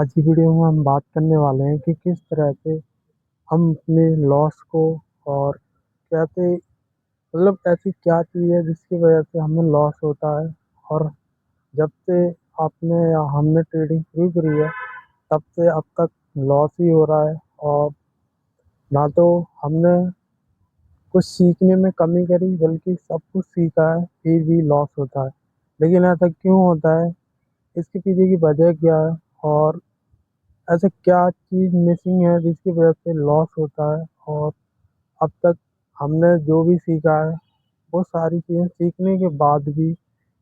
आज की वीडियो में हम बात करने वाले हैं कि किस तरह से हम अपने लॉस को और कैसे ऐसी क्या चीज़ है जिसकी वजह से हमें लॉस होता है। और जब से आपने या हमने ट्रेडिंग शुरू करी है तब से अब तक लॉस ही हो रहा है। और ना तो हमने कुछ सीखने में कमी करी बल्कि सब कुछ सीखा है फिर भी लॉस होता है। लेकिन ऐसा क्यों होता है, इसके पीछे की वजह क्या है और ऐसे क्या चीज़ मिसिंग है जिसकी वजह से लॉस होता है। और अब तक हमने जो भी सीखा है वो सारी चीज़ें सीखने के बाद भी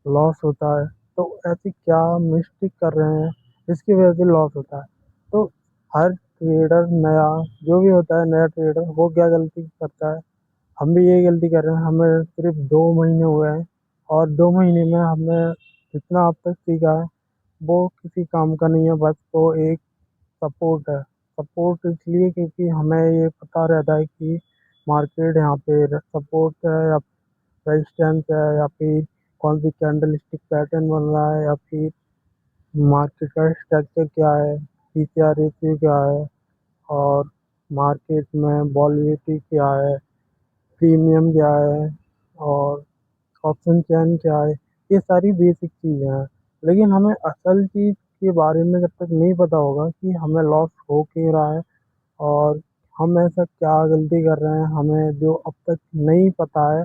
लॉस होता है। तो ऐसी क्या मिस्टेक कर रहे हैं जिसकी वजह से लॉस होता है। तो हर ट्रेडर नया जो भी होता है, नया ट्रेडर वो क्या गलती करता है, हम भी यही गलती कर रहे हैं। हमें सिर्फ 2 महीने हुए हैं और 2 महीने में हमने जितना अब तक सीखा है वो किसी काम का नहीं है, बस वो एक सपोर्ट है। सपोर्ट इसलिए क्योंकि हमें ये पता रहता है कि मार्केट यहाँ पे सपोर्ट है या रेजिस्टेंस है या फिर कौन सी कैंडल स्टिक पैटर्न बन रहा है या फिर मार्केट का स्ट्रक्चर क्या है, पीसीआर रेशियो क्या है और मार्केट में वॉलेटिलिटी क्या है, प्रीमियम क्या है और ऑप्शन चैन क्या है। ये सारी बेसिक चीज़ें हैं। लेकिन हमें असल चीज़ के बारे में जब तक नहीं पता होगा कि हमें लॉस हो क्यों रहा है और हम ऐसा क्या गलती कर रहे हैं हमें जो अब तक नहीं पता है।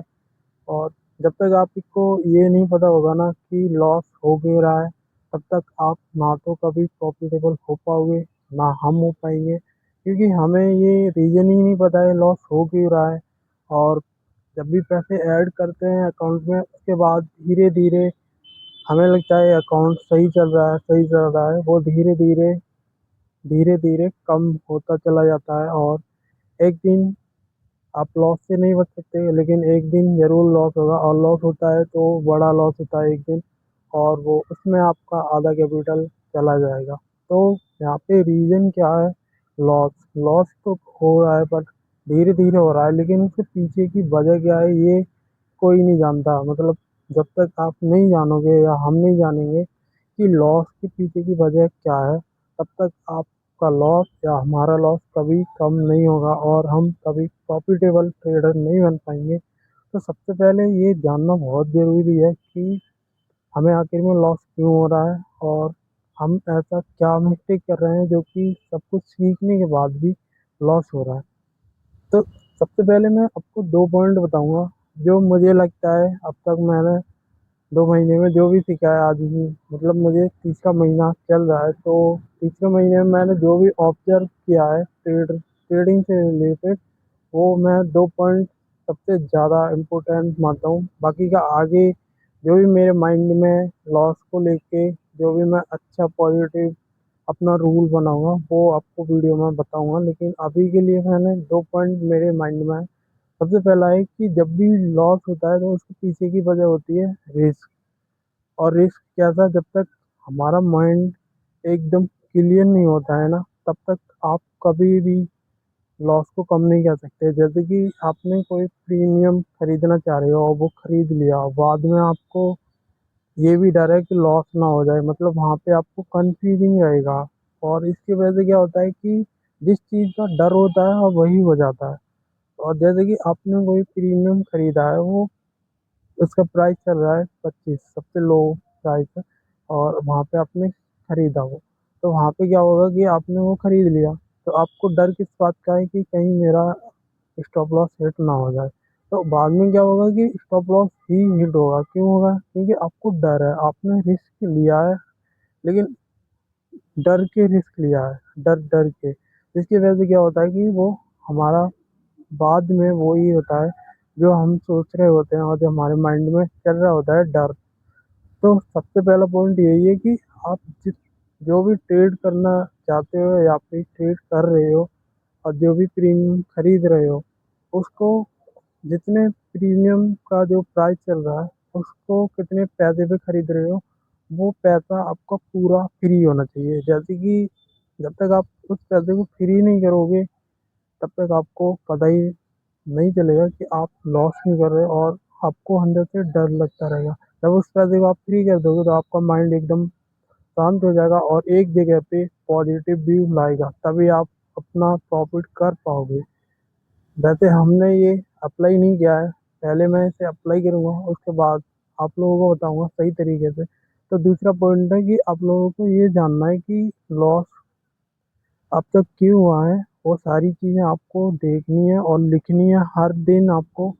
और जब तक आपको ये नहीं पता होगा ना कि लॉस हो क्यों रहा है, तब तक आप ना तो कभी प्रॉफिटेबल हो पाओगे ना हम हो पाएंगे, क्योंकि हमें ये रीज़न ही नहीं पता है लॉस हो क्यों रहा है। और जब भी पैसे ऐड करते हैं अकाउंट में उसके बाद धीरे धीरे हमें लगता है अकाउंट सही चल रहा है, सही चल रहा है, वो धीरे धीरे कम होता चला जाता है। और एक दिन आप लॉस से नहीं बच सकते, लेकिन एक दिन ज़रूर लॉस होगा और लॉस होता है तो बड़ा लॉस होता है एक दिन, और वो उसमें आपका आधा कैपिटल चला जाएगा। तो यहाँ पे रीज़न क्या है, लॉस। लॉस तो हो रहा है बट धीरे धीरे हो रहा है, लेकिन उसके पीछे की वजह क्या है ये कोई नहीं जानता। मतलब जब तक आप नहीं जानोगे या हम नहीं जानेंगे कि लॉस के पीछे की वजह क्या है, तब तक आपका लॉस या हमारा लॉस कभी कम नहीं होगा और हम कभी प्रॉफिटेबल ट्रेडर नहीं बन पाएंगे। तो सबसे पहले ये जानना बहुत ज़रूरी है कि हमें आखिर में लॉस क्यों हो रहा है और हम ऐसा क्या मिस्टेक कर रहे हैं जो कि सब कुछ सीखने के बाद भी लॉस हो रहा है। तो सबसे पहले मैं आपको 2 पॉइंट बताऊंगा जो मुझे लगता है अब तक मैंने 2 महीने में जो भी सीखा है। आज भी मतलब मुझे तीसरा महीना चल रहा है, तो तीसरे महीने में मैंने जो भी ऑब्जर्व किया है ट्रेडिंग से रिलेटेड, वो मैं 2 पॉइंट सबसे ज़्यादा इम्पोर्टेंट मानता हूँ। बाकी का आगे जो भी मेरे माइंड में लॉस को लेके जो भी मैं अच्छा पॉजिटिव अपना रूल बनाऊंगा वो आपको वीडियो में बताऊंगा। लेकिन अभी के लिए मैंने 2 पॉइंट मेरे माइंड में है। सबसे पहला है कि जब भी लॉस होता है तो उसके पीछे की वजह होती है रिस्क। और रिस्क कैसा, जब तक हमारा माइंड एकदम क्लियर नहीं होता है ना, तब तक आप कभी भी लॉस को कम नहीं कर सकते। जैसे कि आपने कोई प्रीमियम खरीदना चाह रहे हो और वो खरीद लिया, बाद में आपको ये भी डर है कि लॉस ना हो जाए, मतलब वहाँ पे आपको कंफ्यूजिंग रहेगा। और इसकी वजह से क्या होता है कि जिस चीज़ का डर होता है वही हो जाता है। और जैसे कि आपने कोई प्रीमियम खरीदा है, वो उसका प्राइस चल रहा है 25, सबसे लो प्राइस है, और वहाँ पे आपने खरीदा वो, तो वहाँ पे क्या होगा कि आपने वो खरीद लिया, तो आपको डर किस बात का है कि कहीं मेरा स्टॉप लॉस हिट ना हो जाए। तो बाद में क्या होगा कि स्टॉप लॉस ही हिट होगा। क्यों होगा? क्योंकि आपको डर है, आपने रिस्क लिया है, लेकिन डर के रिस्क लिया है, डर डर के। इसकी वजह से क्या होता है कि वो हमारा बाद में वो ही होता है जो हम सोच रहे होते हैं और जो हमारे माइंड में चल रहा होता है, डर। तो सबसे पहला पॉइंट यही है कि आप जिस जो भी ट्रेड करना चाहते हो या फिर ट्रेड कर रहे हो और जो भी प्रीमियम खरीद रहे हो, उसको जितने प्रीमियम का जो प्राइस चल रहा है उसको कितने पैसे पे खरीद रहे हो, वो पैसा आपका पूरा फ्री होना चाहिए। जैसे कि जब तक आप उस पैसे को फ्री नहीं करोगे तब तक आपको पता ही नहीं चलेगा कि आप लॉस नहीं कर रहे हो, और आपको अंदर से डर लगता रहेगा। जब उस पैसे को आप फ्री कर दोगे तो आपका माइंड एकदम शांत हो जाएगा और एक जगह पे पॉजिटिव व्यू लाएगा, तभी आप अपना प्रॉफिट कर पाओगे। वैसे हमने ये अप्लाई नहीं किया है, पहले मैं इसे अप्लाई करूँगा, उसके बाद आप लोगों को बताऊँगा सही तरीके से। तो दूसरा पॉइंट है कि आप लोगों को ये जानना है कि लॉस अब तक क्यों हुआ है, वो सारी चीज़ें आपको देखनी है और लिखनी है। हर दिन आपको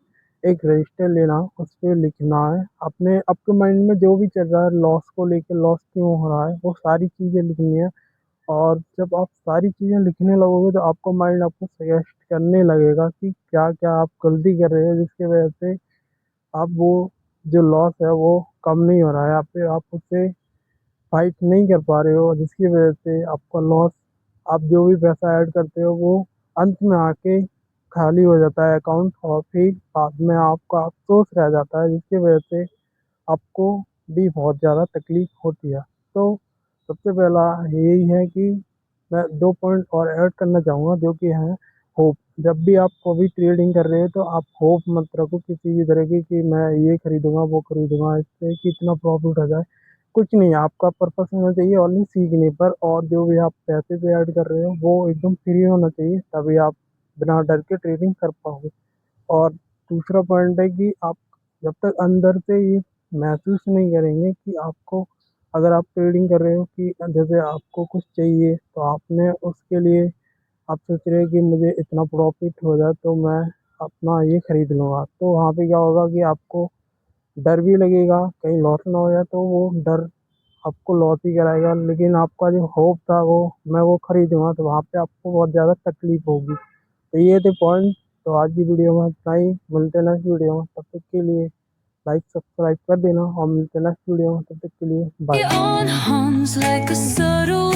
एक रजिस्टर लेना, उस पे लिखना है अपने आपके माइंड में जो भी चल रहा है लॉस को लेके, लॉस क्यों हो रहा है, वो सारी चीज़ें लिखनी है। और जब आप सारी चीज़ें लिखने लगोगे तो आपका माइंड आपको सजेस्ट करने लगेगा कि क्या-क्या आप गलती कर रहे हो, जिसकी वजह से आप वो जो लॉस है वो कम नहीं हो रहा है, या फिर आप उससे फाइट नहीं कर पा रहे हो, जिसकी वजह से आपका लॉस, आप जो भी पैसा ऐड करते हो वो अंत में आके खाली हो जाता है अकाउंट, और फिर बाद में आपका अफ़सोस रह जाता है, जिसकी वजह से आपको भी बहुत ज़्यादा तकलीफ़ होती है। तो सबसे पहला यही है कि मैं 2 पॉइंट और ऐड करना चाहूँगा जो कि हैं होप। जब भी आप कोई ट्रेडिंग कर रहे हो तो आप होप मत रखो किसी भी तरह की कि मैं ये खरीदूँगा, वो खरीदूँगा इससे कि इतना प्रॉफ़िट हो जाए। कुछ नहीं, आपका पर्पस होना चाहिए ओनली सीखने पर, और जो भी आप पैसे से ऐड कर रहे हो वो एकदम फ्री होना चाहिए, तभी आप बिना डर के ट्रेडिंग कर पाओगे। और दूसरा पॉइंट है कि आप जब तक अंदर से ये महसूस नहीं करेंगे कि आपको, अगर आप ट्रेडिंग कर रहे हो कि जैसे आपको कुछ चाहिए तो आपने उसके लिए आप सोच रहे हो कि मुझे इतना प्रॉफिट हो जाए तो मैं अपना ये खरीद लूँगा, तो वहाँ पे क्या होगा कि आपको डर भी लगेगा कहीं लॉस ना हो जाए, तो वो डर आपको लॉस ही कराएगा। लेकिन आपका जो होप था वो मैं वो खरीदूँगा, तो वहाँ पे आपको बहुत ज़्यादा तकलीफ होगी। तो ये थे पॉइंट। तो आज की वीडियो में इतना ही, मिलते हैं नेक्स्ट वीडियो में, तब तक के लिए लाइक सब्सक्राइब कर देना, और मिलते हैं नेक्स्ट वीडियो में, तब तक के लिए bye. On hums like a subtle